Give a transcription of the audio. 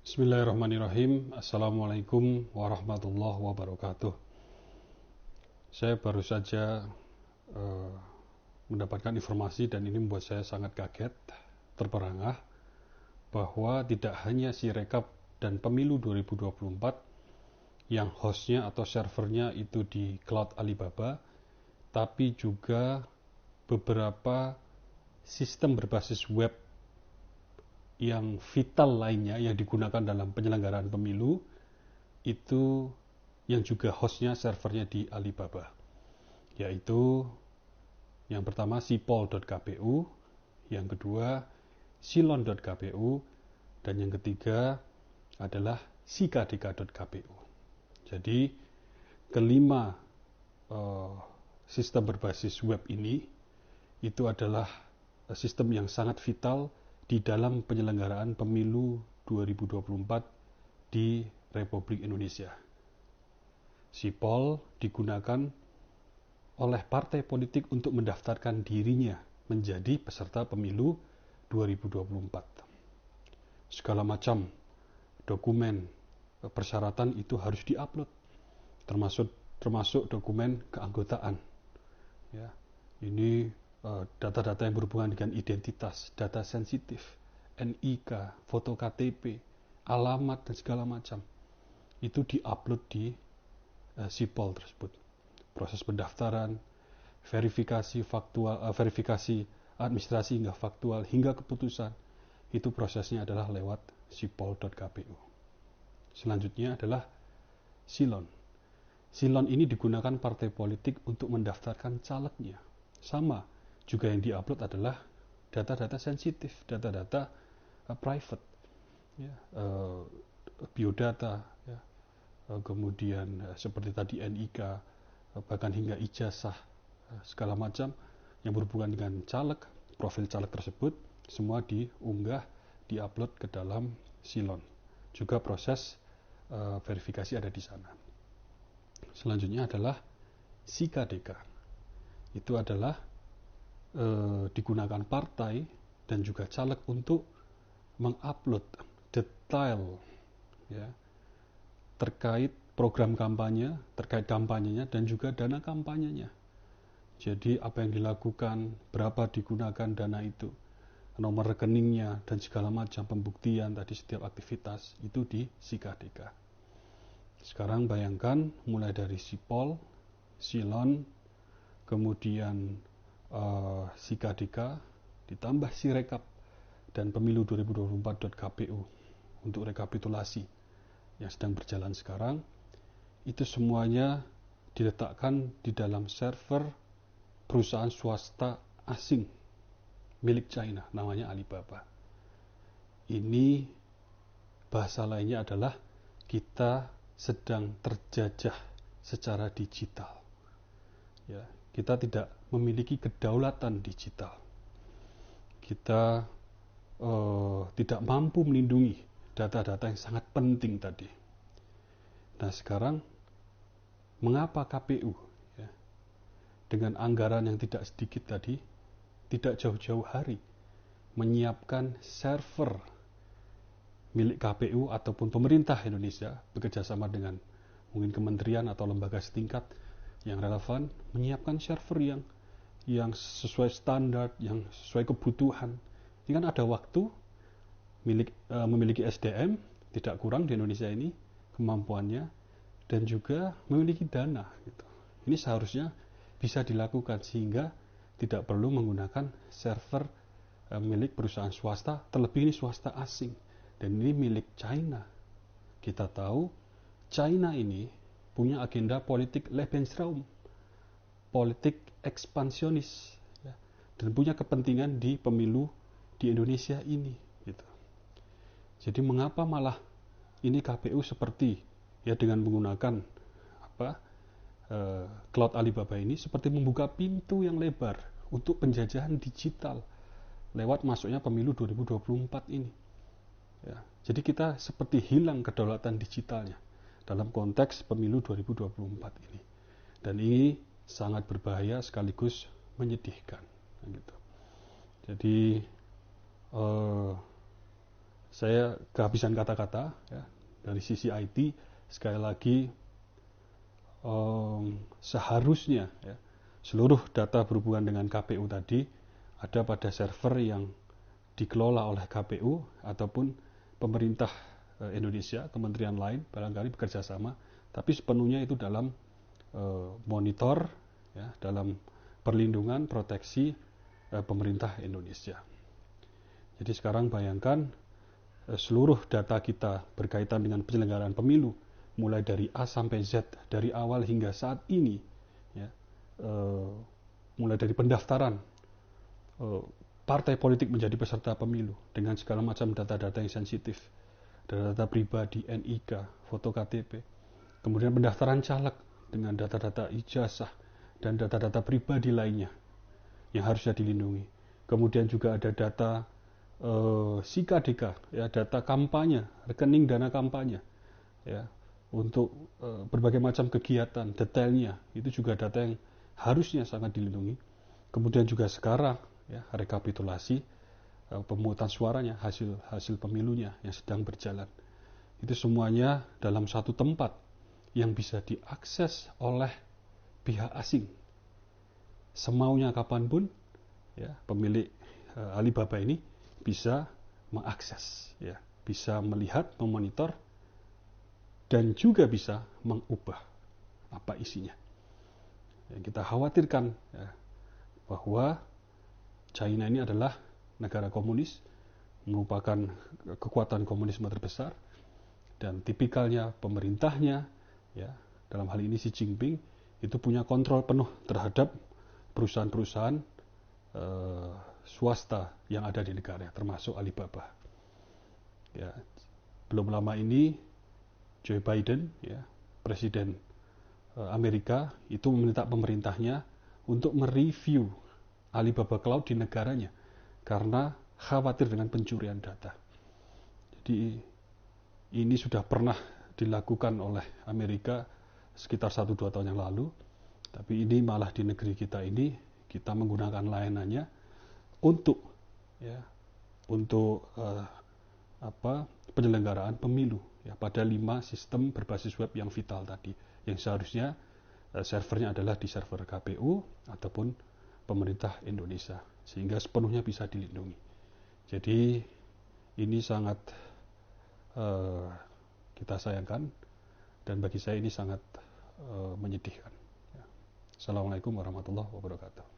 Bismillahirrahmanirrahim. Assalamualaikum warahmatullahi wabarakatuh. Saya baru saja eh, mendapatkan informasi dan ini membuat saya sangat kaget, terperangah, bahwa tidak hanya Sirekap dan Pemilu 2024 yang hostnya atau servernya itu di cloud Alibaba, tapi juga beberapa sistem berbasis web yang vital lainnya yang digunakan dalam penyelenggaraan pemilu itu yang juga hostnya servernya di Alibaba, yaitu yang pertama sipol.kpu, yang kedua silon.kpu, dan yang ketiga adalah sikadeka.kpu. Jadi kelima sistem berbasis web ini itu adalah sistem yang sangat vital di dalam penyelenggaraan pemilu 2024 di Republik Indonesia. Sipol digunakan oleh partai politik untuk mendaftarkan dirinya menjadi peserta pemilu 2024. Segala macam dokumen persyaratan itu harus diupload, termasuk dokumen keanggotaan. Ya, ini data-data yang berhubungan dengan identitas, data sensitif, NIK, foto KTP, alamat dan segala macam itu diupload di sipol tersebut. Proses pendaftaran, verifikasi faktual, verifikasi administrasi hingga faktual hingga keputusan itu prosesnya adalah lewat sipol.kpu. Selanjutnya adalah silon. Silon ini digunakan partai politik untuk mendaftarkan calegnya. Sama, juga yang diupload adalah data-data sensitif, data-data private, ya, biodata, ya, kemudian seperti tadi NIK, bahkan hingga ijazah, segala macam yang berhubungan dengan caleg, profil caleg tersebut, semua diunggah, diupload ke dalam silon. Juga proses verifikasi ada di sana. Selanjutnya adalah sikadeka. Itu adalah digunakan partai dan juga caleg untuk mengupload detail, ya, terkait program kampanye, terkait kampanyenya dan juga dana kampanyenya. Jadi apa yang dilakukan, berapa digunakan dana itu, nomor rekeningnya dan segala macam pembuktian tadi setiap aktivitas itu di sikadeka. Sekarang bayangkan mulai dari sipol, silon, kemudian sikadeka, ditambah sirekap dan pemilu 2024.kpu untuk rekapitulasi yang sedang berjalan sekarang, itu semuanya diletakkan di dalam server perusahaan swasta asing milik China, namanya Alibaba. Ini bahasa lainnya adalah kita sedang terjajah secara digital. Ya, kita tidak memiliki kedaulatan digital. Kita tidak mampu melindungi data-data yang sangat penting tadi. Nah sekarang mengapa KPU ya, dengan anggaran yang tidak sedikit tadi tidak jauh-jauh hari menyiapkan server milik KPU ataupun pemerintah Indonesia bekerjasama dengan mungkin kementerian atau lembaga setingkat yang relevan menyiapkan server yang sesuai standar, yang sesuai kebutuhan. Ini kan ada waktu, memiliki SDM tidak kurang di Indonesia ini kemampuannya, dan juga memiliki dana gitu. Ini seharusnya bisa dilakukan sehingga tidak perlu menggunakan server milik perusahaan swasta, terlebih ini swasta asing dan ini milik China. Kita tahu China ini punya agenda politik Lebensraum, politik ekspansionis, ya, dan punya kepentingan di pemilu di Indonesia ini gitu. Jadi mengapa malah ini KPU seperti ya dengan menggunakan cloud Alibaba ini seperti membuka pintu yang lebar untuk penjajahan digital lewat masuknya pemilu 2024 ini. Ya, jadi kita seperti hilang kedaulatan digitalnya dalam konteks pemilu 2024 ini. Dan ini sangat berbahaya sekaligus menyedihkan gitu. Jadi Saya kehabisan kata-kata ya. Dari sisi IT, sekali lagi seharusnya ya, seluruh data berhubungan dengan KPU tadi ada pada server yang dikelola oleh KPU ataupun pemerintah Indonesia, kementerian lain barangkali bekerja sama, tapi sepenuhnya itu dalam monitor ya, dalam perlindungan proteksi pemerintah Indonesia. Jadi sekarang bayangkan seluruh data kita berkaitan dengan penyelenggaraan pemilu mulai dari A sampai Z, dari awal hingga saat ini ya, mulai dari pendaftaran partai politik menjadi peserta pemilu dengan segala macam data-data yang sensitif, data-data pribadi, NIK, foto KTP, kemudian pendaftaran caleg dengan data-data ijazah dan data-data pribadi lainnya yang harusnya dilindungi. Kemudian juga ada data SIKA-DK, ya, data kampanye, rekening dana kampanye, ya, untuk berbagai macam kegiatan, detailnya itu juga data yang harusnya sangat dilindungi. Kemudian juga sekarang ya, rekapitulasi pemungutan suaranya, hasil pemilunya yang sedang berjalan. Itu semuanya dalam satu tempat yang bisa diakses oleh pihak asing. Semaunya kapanpun ya, pemilik Alibaba ini bisa mengakses, ya, bisa melihat, memonitor, dan juga bisa mengubah apa isinya. Yang kita khawatirkan ya, bahwa China ini adalah negara komunis, merupakan kekuatan komunisme terbesar, dan tipikalnya pemerintahnya, ya, dalam hal ini Xi Jinping, itu punya kontrol penuh terhadap perusahaan-perusahaan swasta yang ada di negara, termasuk Alibaba. Ya, belum lama ini Joe Biden, ya, Presiden Amerika, itu meminta pemerintahnya untuk mereview Alibaba Cloud di negaranya karena khawatir dengan pencurian data. Jadi ini sudah pernah dilakukan oleh Amerika sekitar 1-2 tahun yang lalu, tapi ini malah di negeri kita ini kita menggunakan layanannya untuk ya, untuk penyelenggaraan pemilu ya, pada 5 sistem berbasis web yang vital tadi, yang seharusnya servernya adalah di server KPU ataupun pemerintah Indonesia, sehingga sepenuhnya bisa dilindungi. Jadi ini sangat kita sayangkan, dan bagi saya ini sangat menyedihkan. Assalamualaikum warahmatullahi wabarakatuh.